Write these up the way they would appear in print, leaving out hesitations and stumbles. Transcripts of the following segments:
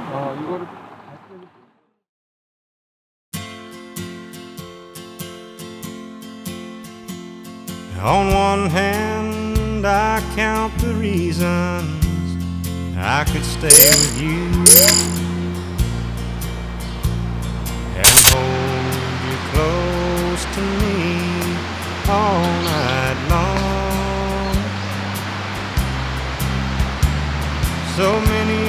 이거를 On one hand, I count the reasons I could stay with you and hold you close to me all night long. So many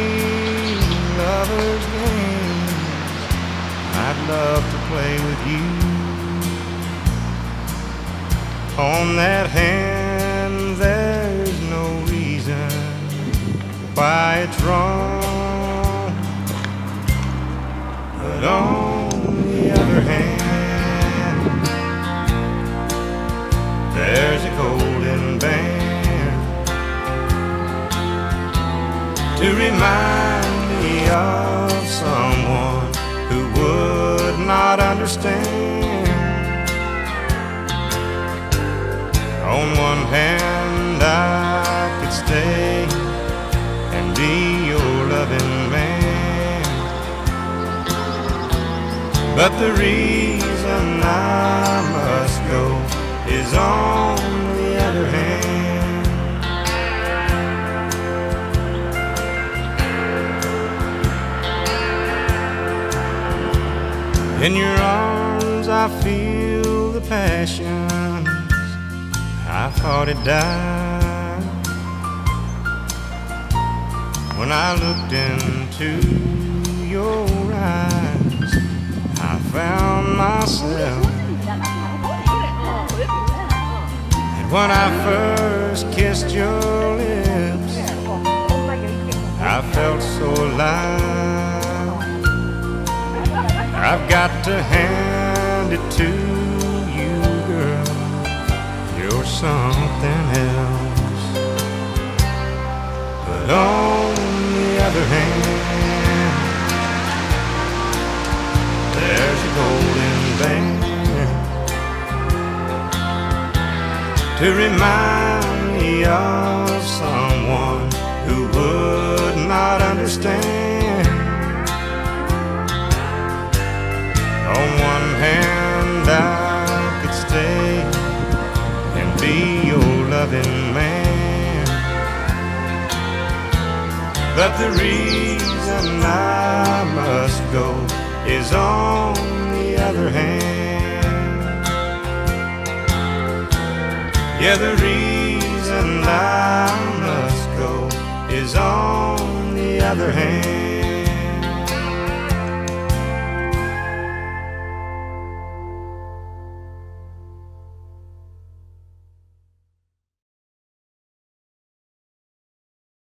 lovers' games I'd love to play with you. On that hand, there's no reason why it's wrong. But on the other hand, there's a golden band to remind me of someone who would not understand. On one hand, I could stay and be your loving man, but the reason I must go is on the other hand. In your arms I feel the passion I thought it died when I looked into your eyes. I found myself, and when I first kissed your lips, I felt so alive. I've got to hand it to you, girl, you're something else. But on the other hand, there's a golden band to remind me of someone who would not understand. On one hand, I could stay and be your loving man, but the reason I must go is on the other hand. Yeah, the reason I must go is on the other hand.